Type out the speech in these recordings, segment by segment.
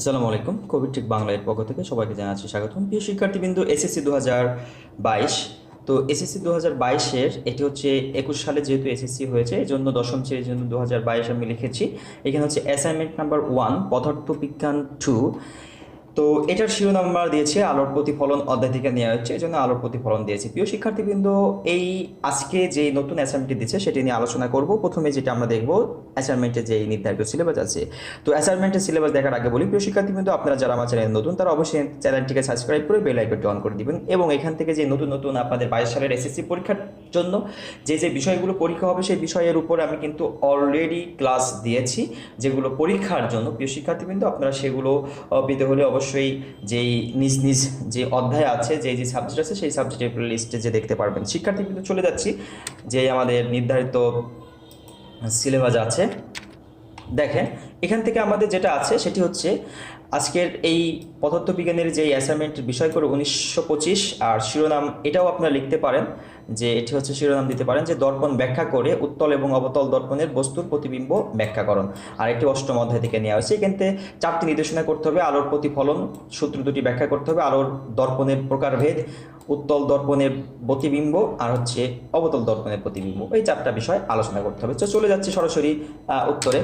আসসালামু আলাইকুম। কবির ঠিক বাংলা এর পক্ষ থেকে সবাইকে জানাচ্ছি স্বাগতম। প্রিয় শিক্ষার্থীবৃন্দ, এসএসসি 2022, তো এসএসসি 2022-এর এটি হচ্ছে 21 সালে যেহেতু এসএসসি হয়েছে এই জন্য দশম শ্রেণীর জন্য 2022 আমি লিখেছি। এখানে হচ্ছে অ্যাসাইনমেন্ট নাম্বার 1 পদার্থবিজ্ঞান 2। তো এটার শিরোনাম আমরা দিয়েছে আলোর প্রতিফলন অধ্যায় থেকে নেওয়া হচ্ছে, এই জন্য আলোর প্রতিফলন দিয়েছি। প্রিয় শিক্ষার্থীবৃন্দ, এই আজকে যে নতুন অ্যাসাইনমেন্টটি দিচ্ছে সেটি নিয়ে আলোচনা করব। প্রথমে যেটা আমরা দেখব অ্যাসাইনমেন্টে যে নির্ধারিত সিলেবাস আছে। তো অ্যাসাইনমেন্টের সিলেবাস দেখার আগে বলি, প্রিয় শিক্ষার্থীবৃন্দ, আপনারা যারা আমার চ্যানেল নতুন তারা অবশ্যই চ্যানেলটিকে সাবস্ক্রাইব করে বেল আইকনটি অন করে দিবেন এবং এখান থেকে যে নতুন নতুন আপনাদের 22 সালের এসএসসি পরীক্ষার জন্য যে যে বিষয়গুলো পরীক্ষা হবে সেই বিষয়ের উপর আমি কিন্তু অলরেডি ক্লাস দিয়েছি, যেগুলো পরীক্ষার জন্য। প্রিয় শিক্ষার্থীবৃন্দ, আপনারা সেগুলো পেতে হলে অবশ্যই যেই নিজ নিজ যে অধ্যায় আছে, যে যে সাবজেক্ট আছে সেই সাবজেক্টের লিস্টে যে দেখতে পারবেন। শিক্ষার্থীবৃন্দ, চলে যাচ্ছি যে আমাদের নির্ধারিত সিলেবাস আছে। দেখেন, এখান থেকে আমাদের যেটা আছে সেটি হচ্ছে আজকের এই পদার্থবিজ্ঞানের যে অ্যাসাইনমেন্টের বিষয় করে 1925, আর শিরোনাম এটাও আপনারা লিখতে পারেন যে এটি হচ্ছে শিরোনাম দিতে পারেন যে দর্পণ ব্যাখ্যা করে উত্তল এবং অবতল দর্পণের বস্তুর প্রতিবিম্ব ব্যাখ্যাকরণ। আর একটি অষ্টম অধ্যায় থেকে নেওয়া হয়েছে। এখানে 4টি নির্দেশনা করতে হবে, আলোর প্রতিফলন সূত্র দুটি ব্যাখ্যা করতে হবে, আলোর দর্পণের প্রকারভেদ, উত্তল দর্পণের প্রতিবিম্ব আর হচ্ছে অবতল দর্পণের প্রতিবিম্ব, এই 4টা বিষয় আলোচনা করতে হবে। তো চলে যাচ্ছে সরাসরি উত্তরে।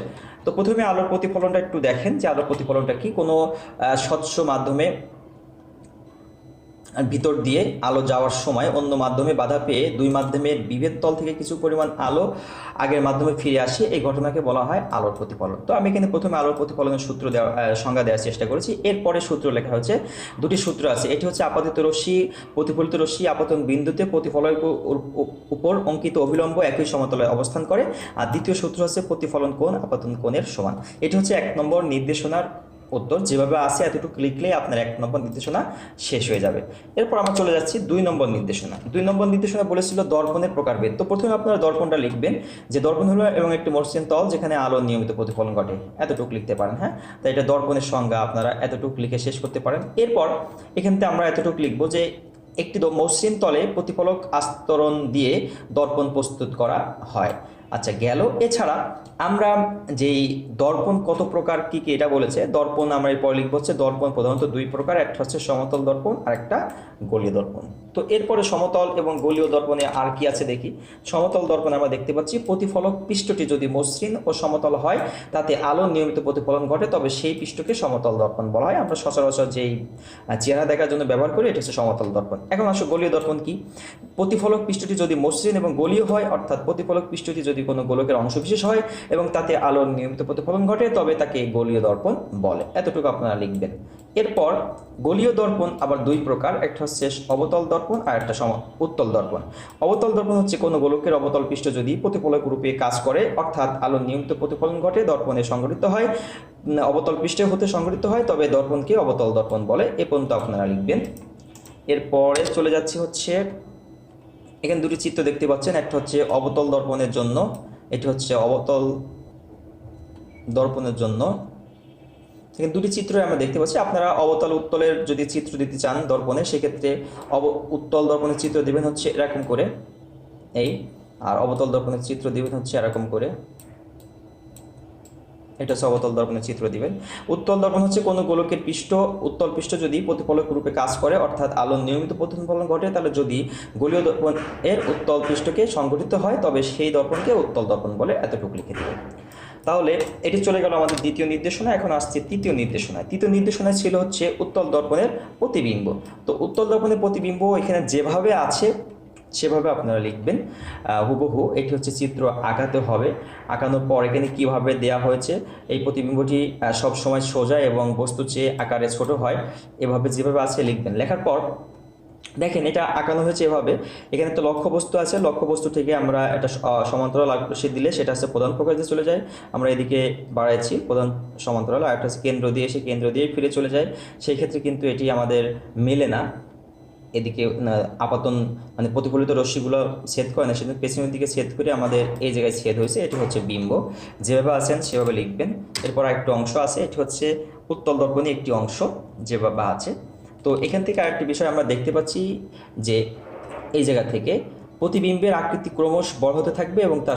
তো প্রথমে আলোর প্রতিফলনটা একটু দেখেন যে আলোর প্রতিফলনটা কি। কোনো স্বচ্ছ মাধ্যমে ভিতর দিয়ে আলো যাওয়ার সময় অন্য মাধ্যমে বাধা পেয়ে দুই মাধ্যমের বিভেদ তল থেকে কিছু পরিমাণ আলো আগের মাধ্যমে ফিরে আসে, এই ঘটনাকে বলা হয় আলোর প্রতিফলন। তো আমি এখানে প্রথমে আলোর প্রতিফলনের সূত্র সংজ্ঞা দেওয়ার চেষ্টা করেছি। এরপরে সূত্র লেখা হচ্ছে, দুটি সূত্র আছে। এটি হচ্ছে আপাতিত রশ্মি প্রতিফলিত রশ্মি আপতন বিন্দুতে প্রতিফলনের উপর অঙ্কিত অবিলম্ব একই সমতলে অবস্থান করে, আর দ্বিতীয় সূত্র হচ্ছে প্রতিফলন কোণ আপতন কোণের সমান। এটি হচ্ছে 1 নম্বর নির্দেশনার উত্তর। যেভাবে আসে এতটুকু লিখলেই আপনার 1 নম্বর নির্দেশনা শেষ হয়ে যাবে। এরপর আমরা চলে যাচ্ছি 2 নম্বর নির্দেশনা। 2 নম্বর নির্দেশনা বলেছিল দর্পণের প্রকারভেদ। তো প্রথমে আপনারা দর্পণটা লিখবেন যে দর্পণ হলো এবং একটি মসৃণ তল যেখানে আলোর নিয়মিত প্রতিফলন ঘটে, এতটুকু লিখতে পারেন। হ্যাঁ, তাই এটা দর্পণের সংজ্ঞা আপনারা এতটুকু লিখে শেষ করতে পারেন। এরপর এখান থেকে আমরা এতটুকু লিখবো যে একটি মসৃণ তলে প্রতিফলক আস্তরণ দিয়ে দর্পণ প্রস্তুত করা হয়। আচ্ছা, গেল। এছাড়া আমরা যেই দর্পণ কত প্রকার কি কি এটা বলেছে, দর্পণ আমরা এরপর লিখবো হচ্ছে দর্পণ প্রধানত 2 প্রকার, একটা হচ্ছে সমতল দর্পণ আর একটা গোলীয় দর্পণ। তো এরপরে সমতল এবং গোলীয় দর্পণে আর কি আছে দেখি। সমতল দর্পণে আমরা দেখতে পাচ্ছি প্রতিফলক পৃষ্ঠটি যদি মসৃণ ও সমতল হয় তাতে আলোর নিয়মিত প্রতিফলন ঘটে, তবে সেই পৃষ্ঠকে সমতল দর্পণ বলা হয়। আমরা সচরাচর যেই চেহারা দেখার জন্য ব্যবহার করি এটা হচ্ছে সমতল দর্পণ। এখন আসো গোলীয় দর্পণ কি। প্রতিফলক পৃষ্ঠটি যদি মসৃণ এবং গোলীয় হয়, অর্থাৎ প্রতিফলক পৃষ্ঠটি যদি কোনো গোলকের অংশবিশেষ হয় এবং তাতে আলোর নিয়মিত প্রতিফলন ঘটে তবে তাকে গোলীয় দর্পণ বলে, এতটুকু আপনারা লিখবেন। এরপর গোলীয় দর্পণ আবার 2 প্রকার, একটা হচ্ছে অবতল দর্পণ আর একটা উত্তল দর্পণ। অবতল দর্পণ হচ্ছে কোনো গোলকের অবতল পৃষ্ঠ যদি প্রতিফলক রূপে কাজ করে, অর্থাৎ আলোর নিয়মিত প্রতিফলন ঘটে, দর্পণে সংঘটিত হয়, অবতল পৃষ্ঠে হতে সংঘটিত হয়, তবে দর্পণকে অবতল দর্পণ বলে। এ পর্যন্ত আপনারা লিখবেন। এরপরে চলে যাচ্ছে হচ্ছে এখানে 2টি চিত্র দেখতে পাচ্ছেন, একটা হচ্ছে অবতল দর্পণের জন্য, এটি হচ্ছে অবতল দর্পণের জন্য। এখানে 2টি চিত্রই আমরা দেখতে পাচ্ছি। আপনারা অবতল উত্তলের যদি চিত্র দিতে চান দর্পণে, সেক্ষেত্রে উত্তল দর্পণের চিত্র দিবেন হচ্ছে এরকম করে এই, আর অবতল দর্পণের চিত্র দিবেন হচ্ছে এরকম করে, এটা হচ্ছে অবতল দর্পণের চিত্র দিবেন। উত্তল দর্পণ হচ্ছে কোনো গোলকের উত্তল পৃষ্ঠ যদি প্রতিফলক রূপে কাজ করে, অর্থাৎ আলোর নিয়মিত প্রতিফলন ঘটে, তাহলে যদি গোলীয় দর্পণ এর উত্তল পৃষ্ঠকে সংঘটিত হয় তবে সেই দর্পণকে উত্তল দর্পণ বলে, এতটুকু লিখে দেবেন। তাহলে এটি চলে গেল আমাদের দ্বিতীয় নির্দেশনা। এখন আসছে তৃতীয় নির্দেশনা। তৃতীয় নির্দেশনায় ছিল হচ্ছে উত্তল দর্পণের প্রতিবিম্ব। তো উত্তল দর্পণের প্রতিবিম্ব এখানে যেভাবে আছে সেভাবে আপনারা লিখবেন হুবহু। এটি হচ্ছে চিত্র আঁকাতে হবে, আঁকানোর পর এখানে কীভাবে দেয়া হয়েছে, এই প্রতিবিম্বটি সবসময় সোজা এবং বস্তু চেয়ে আকারে ছোট হয়, এভাবে যেভাবে আছে লিখবেন। লেখার পর দেখেন এটা আঁকানো হয়েছে এভাবে। এখানে তো লক্ষ্যবস্তু আছে, লক্ষ্যবস্তু থেকে আমরা একটা সমান্তরাল আকর্ষণ দিলে সেটা হচ্ছে প্রধান প্রকাশে চলে যায়, আমরা এদিকে বাড়াইছি প্রধান সমান্তরাল, আর একটা হচ্ছে কেন্দ্র দিয়ে এসে কেন্দ্র দিয়ে ফিরে চলে যায়। সেই ক্ষেত্রে কিন্তু এটি আমাদের মেলে না, এদিকে আপাতন মানে প্রতিফলিত রশ্মিগুলো ছেদ করে না, সেদিন পেছনের দিকে ছেদ করে আমাদের এই জায়গায় ছেদ হয়েছে, এটি হচ্ছে বিম্ব। যেভাবে আছেন সেভাবে লিখবেন। এরপর একটু অংশ আছে, এটি হচ্ছে উত্তল দর্পণে একটি অংশ যেভাবে আছে। তো এখান থেকে আরেকটি বিষয় আমরা দেখতে পাচ্ছি যে এই জায়গা থেকে প্রতিবিম্বের আকৃতি ক্রমশ বড় হতে থাকবে এবং তা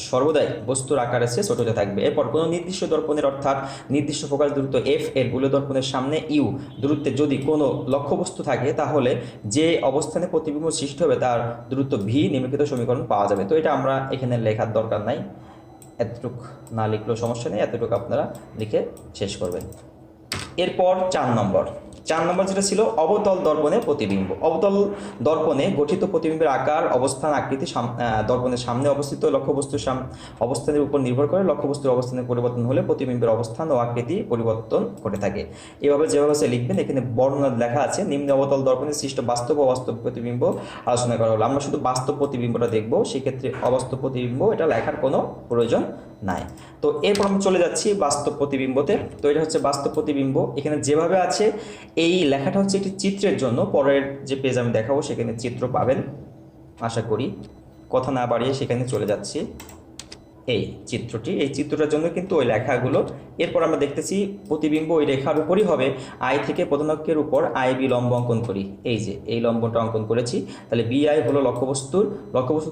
সর্বদাই বস্তুর আকারে চেয়ে ছোট হতে থাকবে। এরপর কোনো নির্দিষ্ট দর্পণের অর্থাৎ নির্দিষ্ট ফোকাস দূরত্ব এফ এর গোলীয় দর্পণের সামনে ইউ দূরত্বে যদি কোনো লক্ষ্যবস্তু থাকে তাহলে যে অবস্থানে প্রতিবিম্ব সৃষ্টি হবে তার দূরত্ব ভি নিম্নলিখিত সমীকরণ পাওয়া যাবে। তো এটা আমরা এখানে লেখার দরকার নাই, এতটুকু না লিখলেও সমস্যা নেই, এতটুকু আপনারা লিখে শেষ করবেন। এরপর 4 নম্বর যেটা ছিল অবতল দর্পণে প্রতিবিম্ব। অবতল দর্পণে গঠিত প্রতিবিম্বের আকার, অবস্থান, আকৃতি দর্পণের সামনে অবস্থিত লক্ষ্যবস্তুর অবস্থানের উপর নির্ভর করে। লক্ষ্যবস্তুর অবস্থানের পরিবর্তন হলে প্রতিবিম্বের অবস্থান ও আকৃতি পরিবর্তন ঘটে থাকে। এভাবে যেভাবে সে লিখবেন, এখানে বর্ণনা লেখা আছে। নিম্নে অবতল দর্পণে সৃষ্ট বাস্তব ও অবাস্তব প্রতিবিম্ব আলোচনা করা হলো। আমরা শুধু বাস্তব প্রতিবিম্বটা দেখব, সেক্ষেত্রে অবাস্তব প্রতিবিম্ব এটা লেখার কোনো প্রয়োজন নাই। তো এরপর আমরা চলে যাচ্ছি বাস্তব প্রতিবিম্বতে। তো এটা হচ্ছে বাস্তব প্রতিবিম্ব। এখানে যেভাবে আছে এই লেখাটা হচ্ছে একটি চিত্রের জন্য। পরের যে পেজ আমি দেখাবো সেখানে চিত্র পাবেন আশা করি। কথা না বাড়িয়ে সেখানে চলে যাচ্ছি। এই চিত্রটার জন্য কিন্তু ওই লেখাগুলো। এরপর আমরা দেখতেছি প্রতিবিম্ব ওই রেখার উপরই হবে। আই থেকে প্রধানকের উপর আই বি লম্ব অঙ্কন করি। এই যে এই লম্বটা অঙ্কন করেছি। তাহলে বি আই হলো লক্ষ্যবস্তু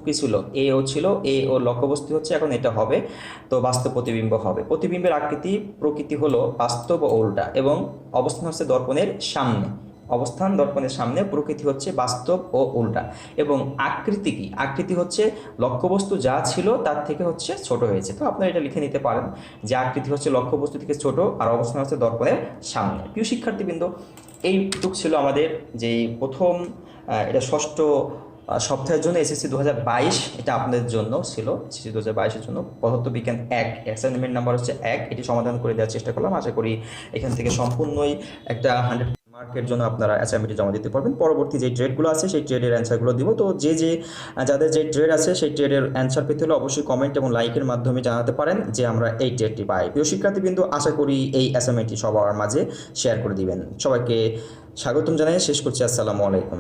কি ছিল, এ ও ছিল, এ ও লক্ষ্যবস্তু হচ্ছে, এখন এটা হবে। তো বাস্তব প্রতিবিম্ব হবে। প্রতিবিম্বের প্রকৃতি হলো বাস্তব ও উল্টা এবং অবস্থান হচ্ছে দর্পণের সামনে। অবস্থান দর্পণের সামনে, প্রকৃতি হচ্ছে বাস্তব ও উল্টা। এবং আকৃতি কি, আকৃতি হচ্ছে লক্ষ্যবস্তু যা ছিল তার থেকে হচ্ছে ছোট হয়েছে। তো আপনারা এটা লিখে নিতে পারেন যে আকৃতি হচ্ছে লক্ষ্যবস্তু থেকে ছোট আর অবস্থান হচ্ছে দর্পণের সামনে। প্রিয় শিক্ষার্থীবৃন্দ, এইটুক ছিল আমাদের যে প্রথম এটা ষষ্ঠ সপ্তাহের জন্য এসএসসি 2022, এটা আপনাদের জন্য ছিল। এসএসসি 2022-এর জন্য পদার্থবিজ্ঞান 1 অ্যাসাইনমেন্ট নাম্বার হচ্ছে 1, এটি সমাধান করে দেওয়ার চেষ্টা করলাম। আশা করি এখান থেকে সম্পূর্ণই একটা 100 মার্কের জন্য আপনারা অ্যাসাইনমেন্টে জমা দিতে পারবেন। পরবর্তী যে ট্রেডগুলো আছে সেই ট্রেডের অ্যান্সারগুলো দিব। তো যাদের যে ট্রেড আছে সেই ট্রেডের অ্যান্সার পেতে হলে অবশ্যই কমেন্ট এবং লাইকের মাধ্যমে জানাতে পারেন যে আমরা এই ট্রেডটি পাই। প্রিয় শিক্ষার্থীবৃন্দ, আশা করি এই অ্যাসাইনমেন্টটি সবার মাঝে শেয়ার করে দিবেন। সবাইকে স্বাগতম জানিয়ে শেষ করছি। আসসালামু আলাইকুম।